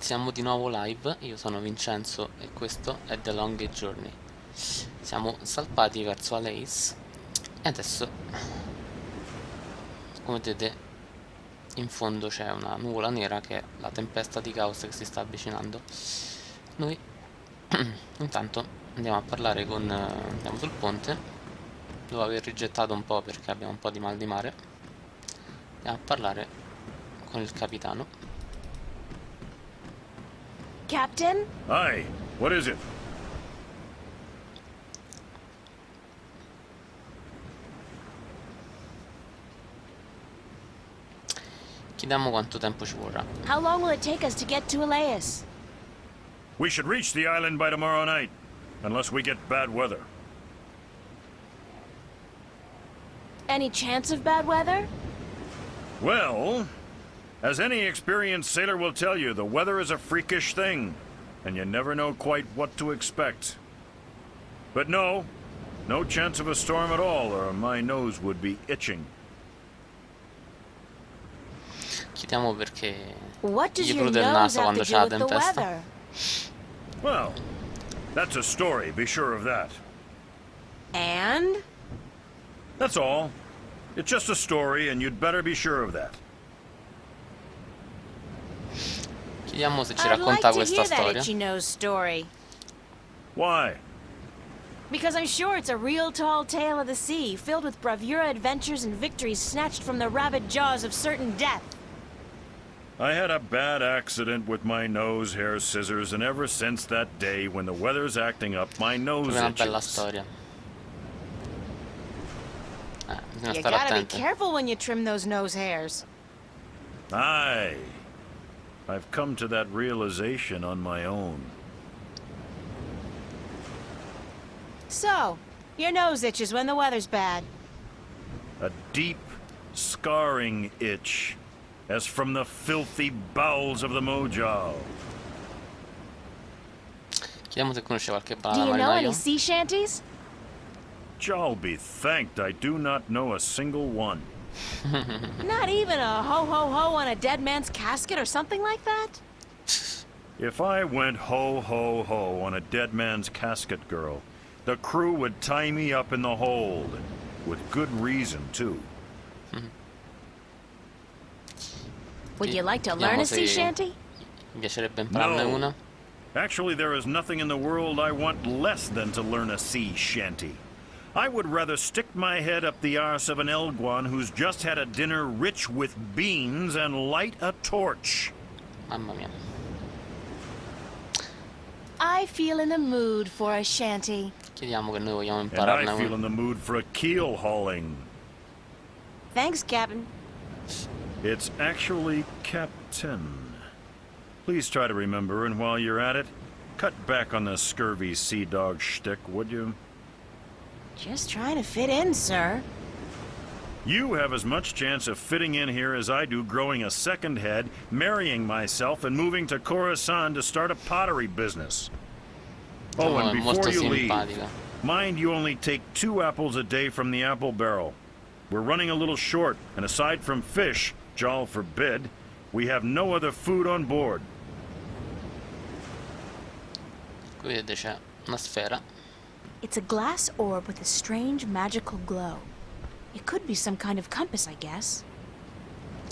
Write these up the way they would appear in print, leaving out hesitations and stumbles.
Siamo di nuovo live, io sono Vincenzo e questo è The Long Journey. Siamo salpati verso Alais e adesso, come vedete, in fondo c'è una nuvola nera che è la tempesta di Caos che si sta avvicinando. Noi intanto andiamo a parlare con... andiamo sul ponte, devo aver rigettato un po' perché abbiamo un po' di mal di mare. Andiamo a parlare con il capitano. Captain? Hi, what is it? Chiediamo quanto tempo ci vorrà. How long will it take us to get to Alais? We should reach the island by tomorrow night, unless we get bad weather. Any chance of bad weather? Well, as any experienced sailor will tell you, the weather is a freakish thing, and you never know quite what to expect. But no chance of a storm at all, or my nose would be itching. Chiediamo perché What does gli your prude il nose naso have quando to c'è do la with the tempesta. weather? Well, that's a story, be sure of that. And? That's all. It's just a story, and you'd better be sure of that. Chiediamo se ci I'd like racconta to questa hear that storia. itchy nose story. Why? Because I'm sure it's a real tall tale of the sea, filled with bravura adventures and victories snatched from the rabid jaws of certain death. I had a bad accident with my nose hair scissors, and ever since that day, when the weather's acting up, my nose È una bella itches. storia. Bisogna You stare gotta be attenti. careful when you trim those nose hairs. Aye. I've come to that realization on my own. So, your nose itches when the weather's bad. A deep, scarring itch, as from the filthy bowels of the Mojal. Chiediamo se conosce qualche Do banana you know any marinaio. sea shanties? Jal be thanked I do not know a single one. Not even a ho-ho-ho on a dead man's casket or something like that? If I went ho-ho-ho on a dead man's casket, girl, the crew would tie me up in the hold. With good reason, too. Would you like to learn a sea shanty? Mi piacerebbe impararne No. una. Actually, there is nothing in the world I want less than to learn a sea shanty. I would rather stick my head up the arse of an Elguan who's just had a dinner rich with beans and light a torch. Mamma mia. I feel in the mood for a shanty. Chiediamo che noi vogliamo And impararne I feel una. in the mood for a keel hauling. Thanks, Captain. It's actually Captain. Please try to remember, and while you're at it, cut back on the scurvy sea dog shtick, would you? Just trying to fit in, sir. You have as much chance of fitting in here as I do growing a second head, marrying myself, and moving to Khorasan to start a pottery business. Oh, Diciamo, and è molto before you leave, simpatica. mind you only take 2 apples a day from the apple barrel. We're running a little short, and aside from fish, Jal forbid, we have no other food on board. Qui vedete c'è una sfera. It's a glass orb with a strange magical glow. It could be some kind of compass, I guess.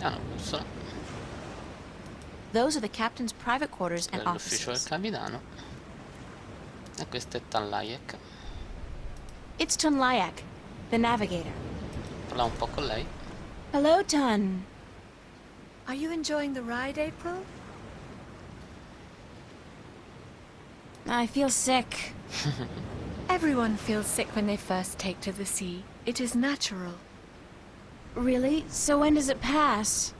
Ah, una bussola. Those are the captain's private quarters and L'ufficio del offices. capitano. E questo è Tanlayek. It's Tunlayak, the navigator. Parliamo un po' con lei. Hello, Tun. Are you enjoying the ride, April? I feel sick. Everyone feels sick when they first take to the sea. It is natural. Really? So when does it pass?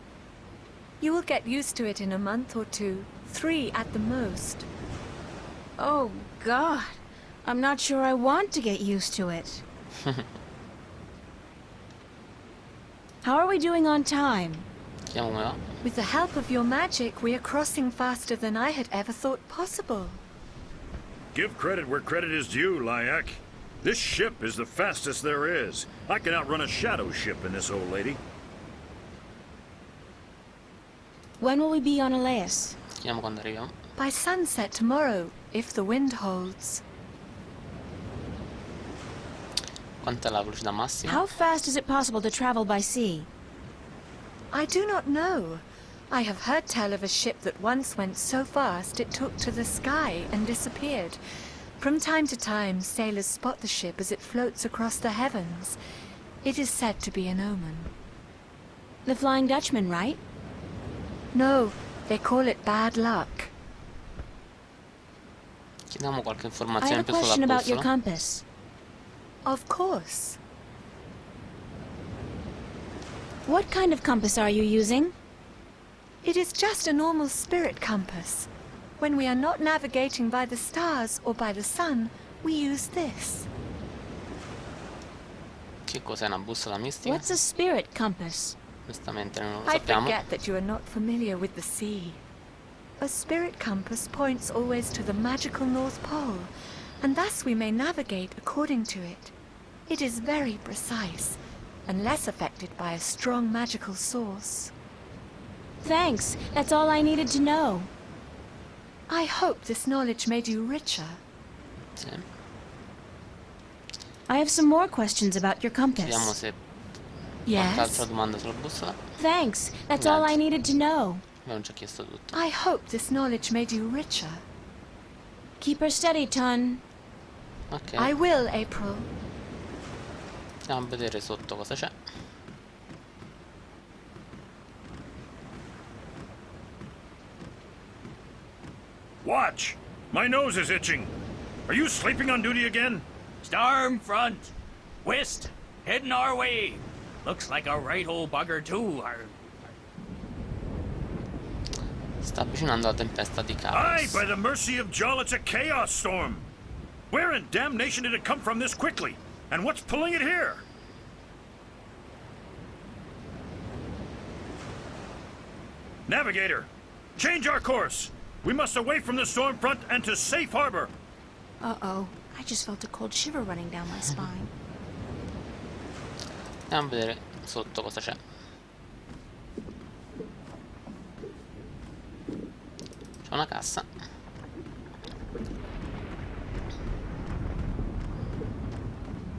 You will get used to it in a month or 2, 3 at the most. Oh, God. I'm not sure I want to get used to it. How are we doing on time? Chiediamo come va. With the help of your magic, we are crossing faster than I had ever thought possible. Give credit where credit is due, Lyak. This ship is the fastest there is. I can outrun a shadow ship in this old lady. When will we be on Alais? Vediamo quando arriviamo. By sunset tomorrow, if the wind holds. Quant'è la velocità massima? How fast is it possible to travel by sea? I do not know. I have heard tell of a ship that once went so fast it took to the sky and disappeared. From time to time, sailors spot the ship as it floats across the heavens. It is said to be an omen. The Flying Dutchman, right? No, they call it bad luck. Chiediamo qualche I informazione have a in più sulla question about your bussola. compass. Of course. What kind of compass are you using? It is just a normal spirit compass. When we are not navigating by the stars or by the sun, we use this. Che cos'è una bussola mistica? What's a spirit compass? Onestamente non lo I sappiamo. forget that you are not familiar with the sea. A spirit compass points always to the magical North Pole, and thus we may navigate according to it. It is very precise, and less affected by a strong magical source. Thanks, that's all I needed to know. I hope this knowledge made you richer. Sì. I have some more questions about your Vediamo compass. se qualche altra Yes? domanda sulla bussola. Thanks, that's all I needed to know. Abbiamo già chiesto tutto. I hope this knowledge made you richer. Keep her steady, Tun. Ok, I will, April. andiamo a vedere sotto cosa c'è. Watch! My nose is itching. Are you sleeping on duty again? Storm front. West. Heading our way. Looks like a right old bugger too. Sta avvicinando la tempesta di Aye, Caos. by the mercy of Jol, it's a chaos storm. Where in damnation did it come from this quickly? And what's pulling it here? Navigator, change our course. We must away from the storm front and to safe harbor. Uh-oh, I just felt a cold shiver running down my spine. Andiamo a vedere sotto cosa c'è. C'è una cassa.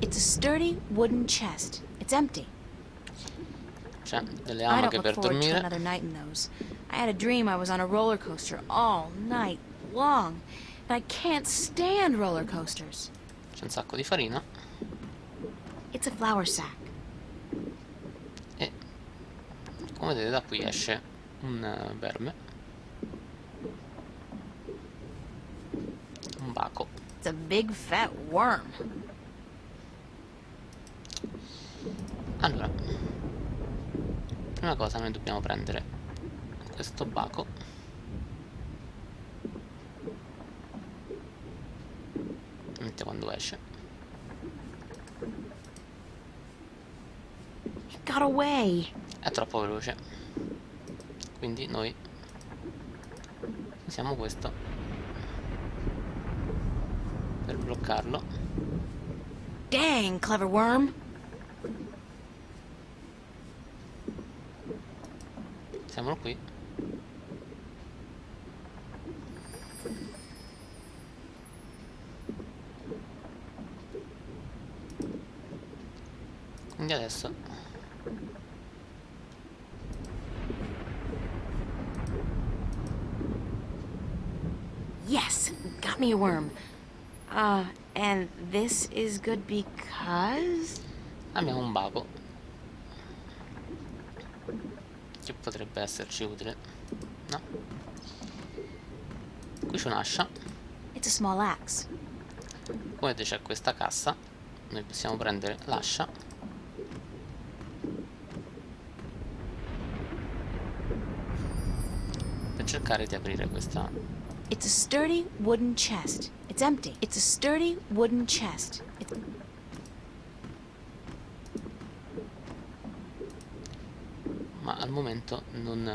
It's a sturdy wooden chest. It's empty. C'è delle I don't amache look per forward to dormire. another night in those. I had a dream I was on a roller coaster all night long. And I can't stand roller coasters. C'è un sacco di farina. It's a flour sack. E come vedete da qui esce un verme. Un baco. It's a big fat worm. Allora, prima cosa noi dobbiamo prendere questo baco. Vedete quando esce. It got away. È troppo veloce. Quindi noi usiamo questo per bloccarlo. Dang, clever worm. Siamo qui. Quindi adesso Yes, got me a worm. And this is good because... abbiamo un baco che potrebbe esserci utile. No? Qui c'è un'ascia. It's a small axe. Come vedete c'è questa cassa. Noi possiamo prendere l'ascia per cercare di aprire questa. It's a sturdy wooden chest. It's empty. It's a sturdy wooden chest. Ma al momento non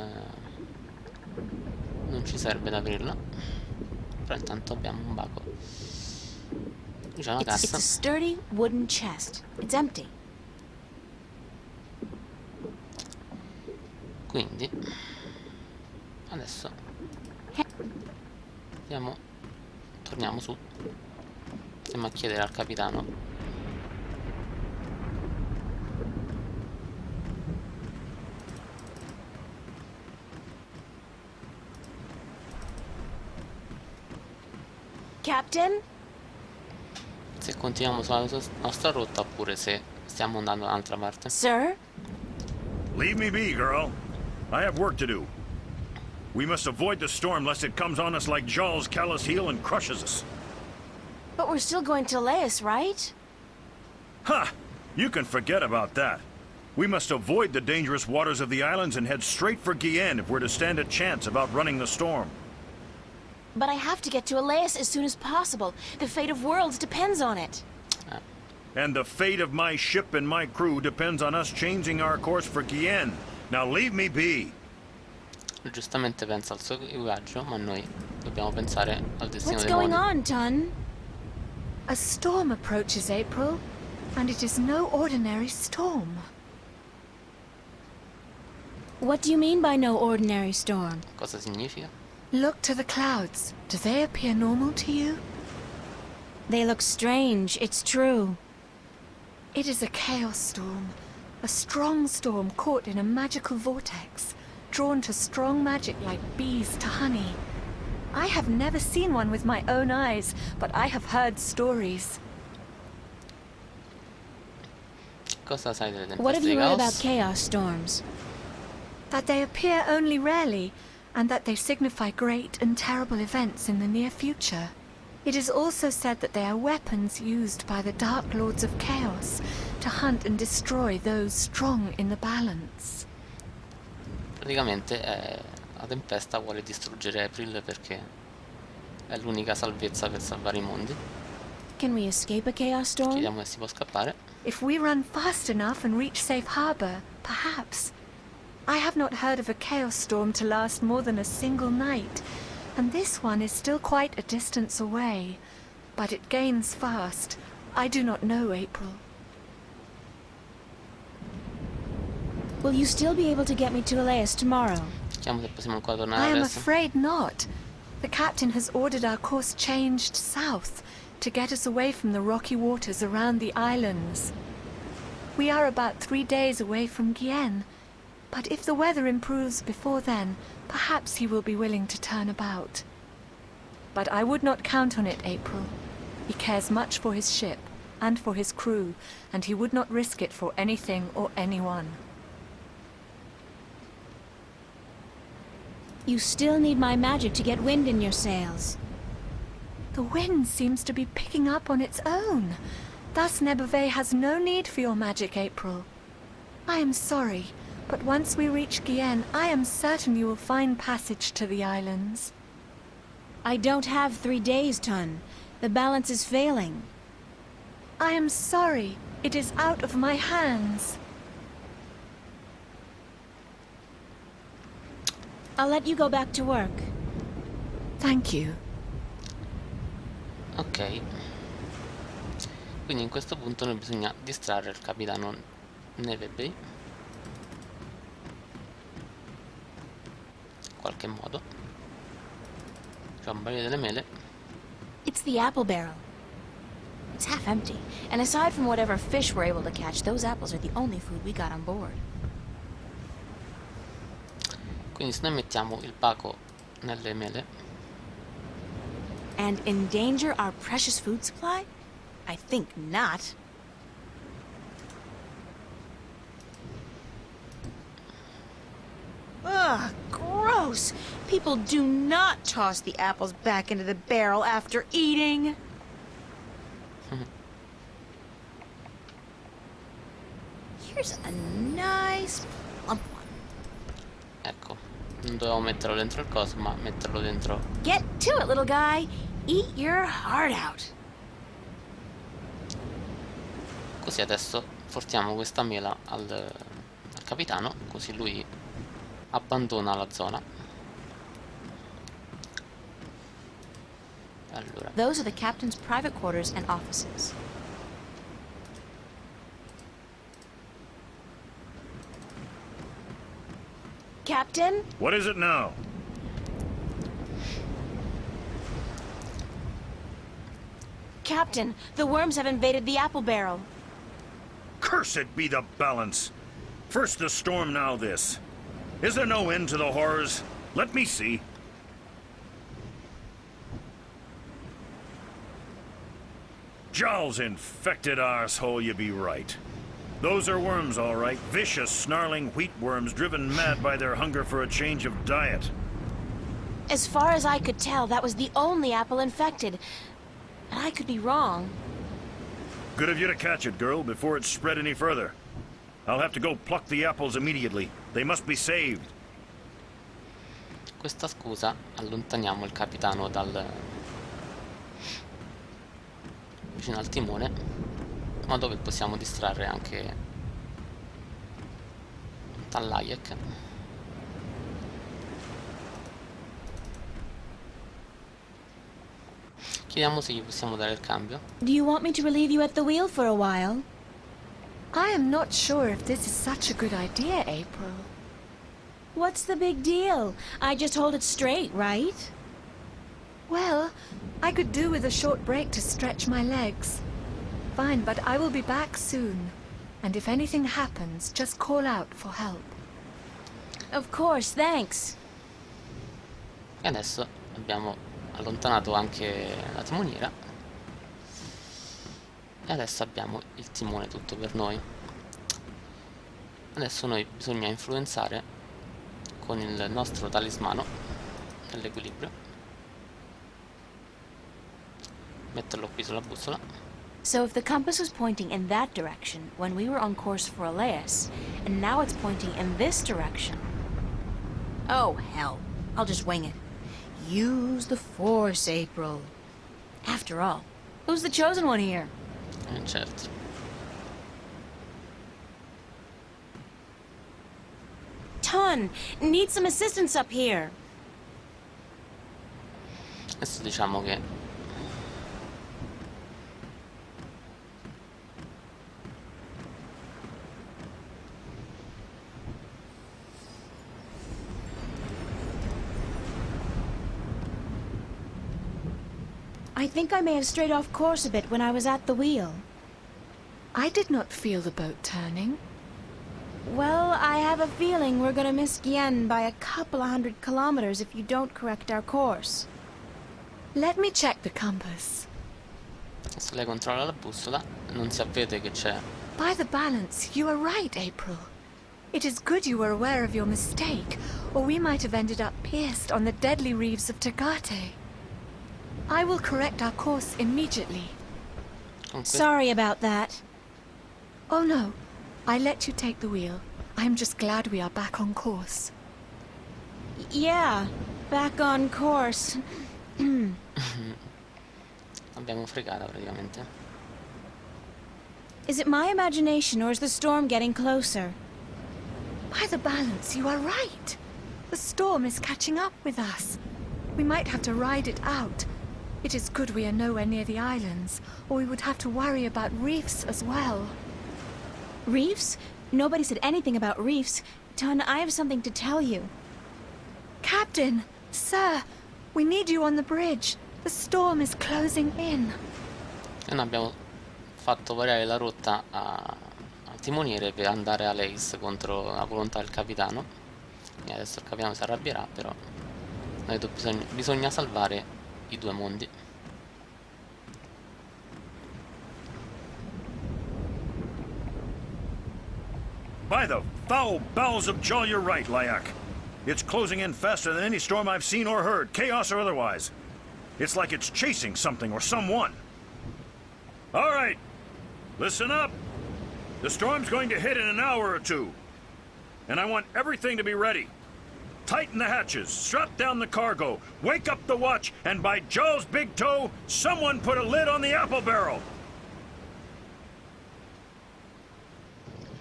ci serve ad aprirla. Però intanto abbiamo un baco. Qui c'è una It's a cassa. sturdy wooden chest. It's empty. Quindi Adesso torniamo su. Andiamo a chiedere al capitano. Captain? Se continuiamo sulla nostra rotta oppure se stiamo andando da un'altra parte. Sir? Leave me be, girl. I have work to do. We must avoid the storm lest it comes on us like Jaw's callous heel and crushes us. But we're still going to Alais, right? Ha! You can forget about that. We must avoid the dangerous waters of the islands and head straight for Guyenne if we're to stand a chance of outrunning the storm. But I have to get to Alais as soon as possible. The fate of worlds depends on it. And the fate of my ship and my crew depends on us changing our course for Guyenne. Now leave me be. Giustamente pensa al suo viaggio, ma noi dobbiamo pensare al destino What's dei going moni. on, Tun? A storm approaches, April, and it is no ordinary storm. What do you mean by no ordinary storm? Cosa significa? Look to the clouds. Do they appear normal to you? They look strange, it's true. It is a chaos storm. A strong storm caught in a magical vortex, drawn to strong magic like bees to honey. I have never seen one with my own eyes, but I have heard stories. Cosa sai delle What have tempeste di you read about Caos? chaos storms? That they appear only rarely, and that they signify great and terrible events in the near future. It is also said that they are weapons used by the Dark Lords of Chaos to hunt and destroy those strong in the balance. Praticamente la tempesta vuole distruggere April perché è l'unica salvezza per salvare i mondi. Can we escape a chaos storm? Chiediamo se si può scappare. If we run fast enough and reach safe harbor, perhaps. I have not heard of a chaos storm to last more than a single night, and this one is still quite a distance away. But it gains fast. I do not know, April. Will you still be able to get me to Alais tomorrow? Vediamo se possiamo ancora I tornare am adesso. afraid not. The captain has ordered our course changed south to get us away from the rocky waters around the islands. We are about 3 days away from Guyenne, but if the weather improves before then, perhaps he will be willing to turn about. But I would not count on it, April. He cares much for his ship and for his crew, and he would not risk it for anything or anyone. You still need my magic to get wind in your sails. The wind seems to be picking up on its own. Thus Nebuve has no need for your magic, April. I am sorry, but once we reach Guyenne, I am certain you will find passage to the islands. I don't have 3 days, Tun. The balance is failing. I am sorry. It is out of my hands. I'll let you go back to work. Thank you. Ok. Quindi in questo punto noi bisogna distrarre il capitano Nevebe. In qualche modo. C'è un barile delle mele. It's the apple barrel. It's half empty, and aside from whatever fish we're able to catch, those apples are the only food we got on board. Quindi se noi mettiamo il baco nelle mele, And endanger our precious food supply? I think not. Ugh, gross! People do not toss the apples back into the barrel after eating. Here's a nice plump one. ecco, non dovevo metterlo dentro il coso, ma metterlo dentro. Get to it, little guy. Eat your heart out. Così adesso portiamo questa mela al capitano, così lui abbandona la zona. Allora, Those are the captain's private quarters and offices. Captain? What is it now? Captain, the worms have invaded the apple barrel. Cursed be the balance. First the storm, now this. Is there no end to the horrors? Let me see. Jowl's infected arsehole, you be right. Those are worms, all right. Vicious, snarling wheat worms driven mad by their hunger for a change of diet. As far as I could tell, that was the only apple infected. But I could be wrong. Good of you to catch it, girl, before it's spread any further. I'll have to go pluck the apples immediately. They must be saved. Questa scusa allontaniamo il capitano dal vicino al timone, in modo che possiamo distrarre anche Alais. Chiediamo se gli possiamo dare il cambio. Do you want me to relieve you at the wheel for a while? I am not sure if this is such a good idea, April. What's the big deal? I just hold it straight, right? Well, I could do with a short break to stretch my legs. Fine, but I will be back soon. And if anything happens, just call out for help. Of course, thanks. E adesso abbiamo allontanato anche la timoniera e adesso abbiamo il timone tutto per noi. Adesso noi bisogna influenzare con il nostro talismano dell'equilibrio, metterlo qui sulla bussola. So if the compass was pointing in that direction when we were on course for Alais, and now it's pointing in this direction... Oh, hell. I'll just wing it. Use the Force, April. After all, who's the chosen one here? Certo. Ton, need some assistance up here. Adesso diciamo che I think I may have strayed off course a bit when I was at the wheel. I did not feel the boat turning. Well, I have a feeling we're gonna miss Gien by a couple of 100 kilometers if you don't correct our course. Let me check the compass. adesso lei controlla la bussola, non si avvede che c'è. By the balance, you are right, April. It is good you were aware of your mistake, or we might have ended up pierced on the deadly reefs of Tagate. I will correct our course immediately. Comunque, Sorry about that. Oh no, I let you take the wheel. I'm just glad we are back on course. Yeah, back on course. l'abbiamo fregata praticamente. Is it my imagination or is the storm getting closer? By the balance, you are right. The storm is catching up with us. We might have to ride it out. It is good we are nowhere near the islands, or we would have to worry about reefs as well. Reefs? Nobody said anything about reefs. Ton, I have something to tell you. Captain, sir, we need you on the bridge. The storm is closing in. E noi abbiamo fatto variare la rotta al timoniere per andare a Alais contro la volontà del capitano. E adesso il capitano si arrabbierà, però noi bisogna salvare i due mondi. By the foul bowels of Jaw, you're right, Lyak. It's closing in faster than any storm I've seen or heard, chaos or otherwise. It's like it's chasing something or someone. All right, listen up. The storm's going to hit in an hour or two, and I want everything to be ready. Tighten the hatches, strap down the cargo, wake up the watch, and by Jaw's big toe, someone put a lid on the apple barrel.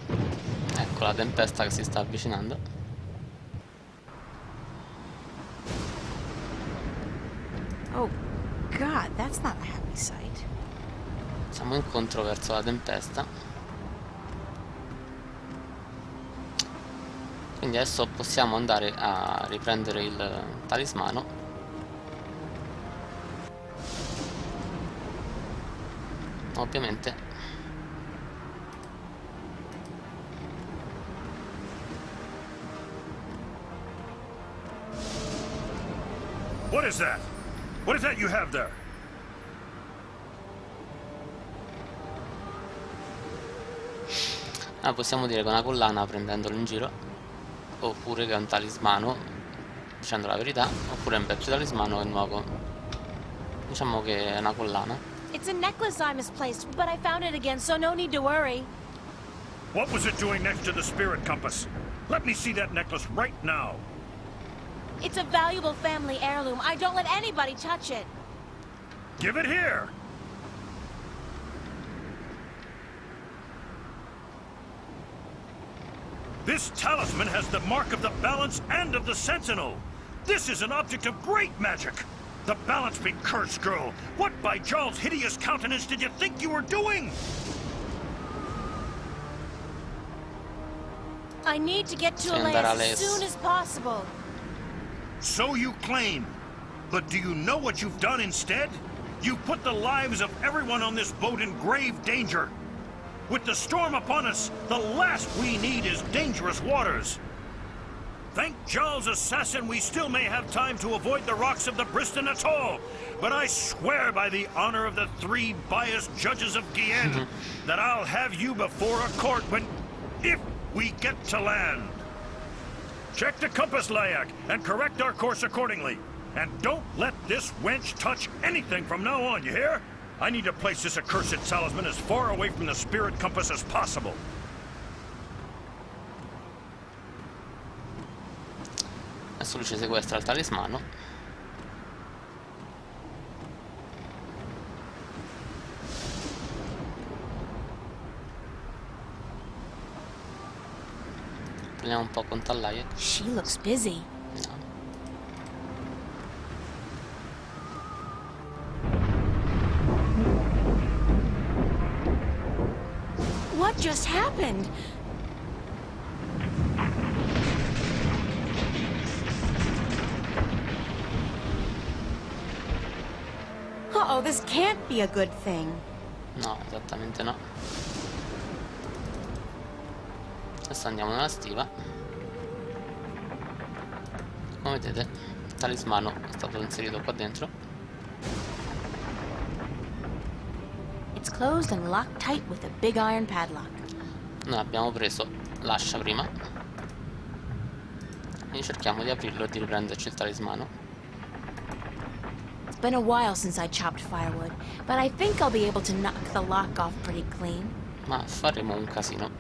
Ecco la tempesta che si sta avvicinando. Oh, God, that's not a happy sight. Siamo incontro verso la tempesta. Quindi adesso possiamo andare a riprendere il talismano. ovviamente. What is that? What is that you have there? Ah, possiamo dire che è una collana prendendolo in giro, oppure che è un talismano, dicendo la verità, oppure è un vecchio talismano e nuovo. Diciamo che è una collana. It's a necklace I misplaced, but I found it again, so no need to worry. What was it doing next to the spirit compass? Let me see that necklace right now. It's a valuable family heirloom. I don't let anybody touch it. Give it here! This talisman has the mark of the balance and of the sentinel. This is an object of great magic. The balance be cursed, girl. What by Jarl's hideous countenance did you think you were doing? I need to get to Sì, andare a Alais as Alais. soon as possible. So you claim. But do you know what you've done instead? You put the lives of everyone on this boat in grave danger. With the storm upon us, the last we need is dangerous waters. Thank Jarl's assassin, we still may have time to avoid the rocks of the Briston Atoll. But I swear by the honor of the 3 biased judges of Guienne that I'll have you before a court if we get to land. Check the compass, Layak, and correct our course accordingly. And don't let this wench touch anything from now on, you hear? I need to place this accursed talisman as far away from the spirit compass as possible. Adesso lui ci sequestra il talismano. Parliamo un po' con Tallaia. She looks busy. No. What just happened? Uh-oh, this can't be a good thing. No, esattamente no. Adesso andiamo nella stiva. Come vedete, il talismano è stato inserito qua dentro. It's closed and locked tight with a big iron padlock. Noi abbiamo preso l'ascia prima e cerchiamo di aprirlo e di riprenderci il talismano. It's been a while since I chopped firewood, but I think I'll be able to knock the lock off pretty clean. Ma faremo un casino.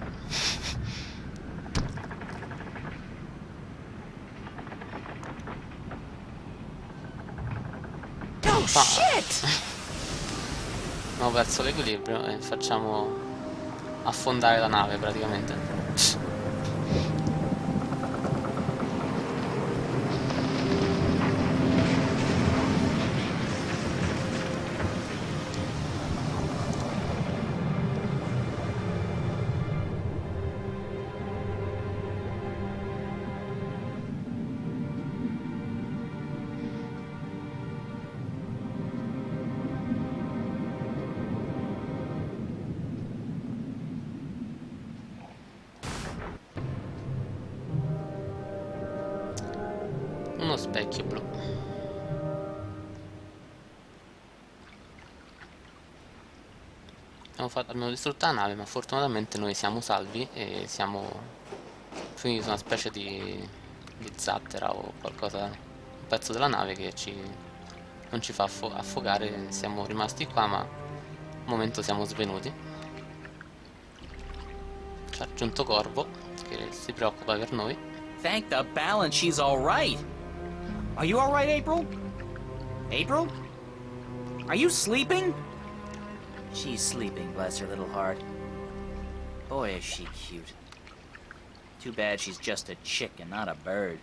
Oh, shit! Abbiamo perso l'equilibrio e facciamo affondare la nave praticamente. Uno specchio blu. Abbiamo distrutto la nave, ma fortunatamente noi siamo salvi e siamo finiti su una specie di zattera o qualcosa, un pezzo della nave che non ci fa affogare. Siamo rimasti qua, ma al momento siamo svenuti. Ci ha raggiunto Corvo, che si preoccupa per noi. Thank the balance she's all right. Are you all right, April? April? Are you sleeping? She's sleeping, bless her little heart. Boy, is she cute. Too bad she's just a chick and not a bird.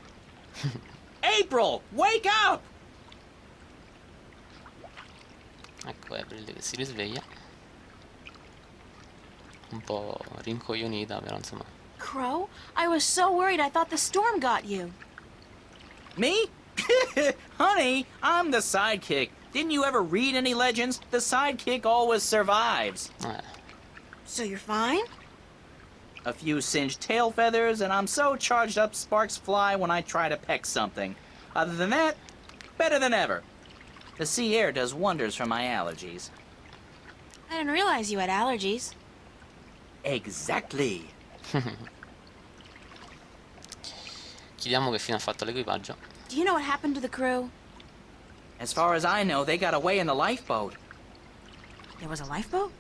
April, wake up! Ecco April che si risveglia. Un po' rincoglionita, però insomma. Crow, I was so worried I thought the storm got you. Me? Honey, I'm the sidekick. Didn't you ever read any legends? The sidekick always survives. So you're fine? A few singed tail feathers, and I'm so charged up sparks fly when I try to peck something. Other than that, better than ever. The sea air does wonders for my allergies. I didn't realize you had allergies. Exactly. Chiediamo che fine ha fatto l'equipaggio. Do you know what happened to the crew? As far as I know, they got away in the lifeboat. There was a lifeboat?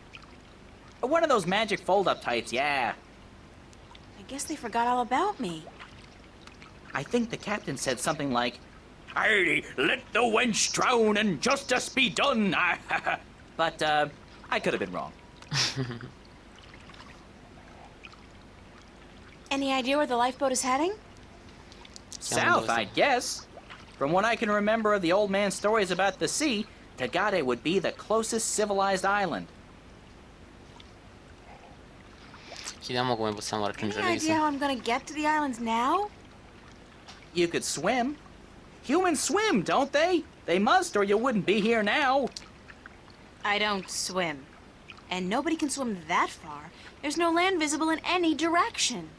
One of those magic fold-up types, yeah. I guess they forgot all about me. I think the captain said something like, "Aye, let the wench drown and justice be done." But, I could have been wrong. Any idea where the lifeboat is heading? South, I guess. From what I can remember of the old man's stories about the sea, Tagade would be the closest civilized island. Chiediamo come possiamo Any raggiungere idea l'isola. how I'm gonna get to the islands now? You could swim. Humans swim, don't they? They must, or you wouldn't be here now. I don't swim. And nobody can swim that far. There's no land visible in any direction.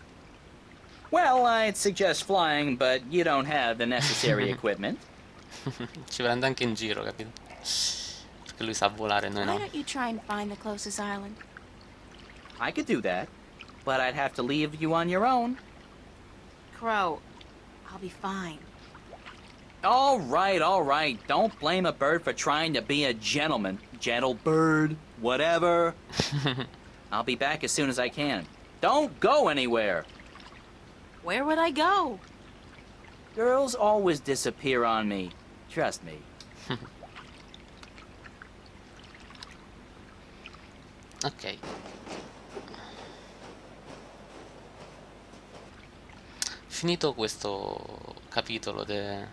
Well, I'd suggest flying, but you don't have the necessary equipment. Ci prende anche in giro, capito? Perché lui sa volare e noi Why no. don't you try and find the closest island? I could do that, but I'd have to leave you on your own. Crow, I'll be fine. All right. Don't blame a bird for trying to be a gentleman. Gentle bird, whatever. I'll be back as soon as I can. Don't go anywhere. Where would I go? Girls always disappear on me. Trust me. Ok. Finito questo capitolo del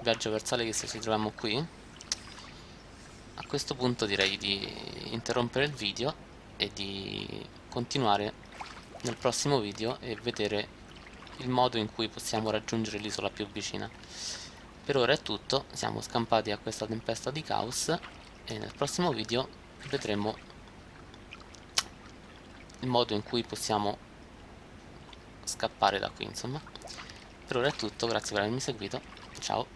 viaggio verso Alais, ci troviamo qui. A questo punto direi di interrompere il video e di continuare nel prossimo video e vedere il modo in cui possiamo raggiungere l'isola più vicina. Per ora è tutto, siamo scampati a questa tempesta di caos e nel prossimo video vedremo il modo in cui possiamo scappare da qui, insomma. Per ora è tutto, grazie per avermi seguito, ciao.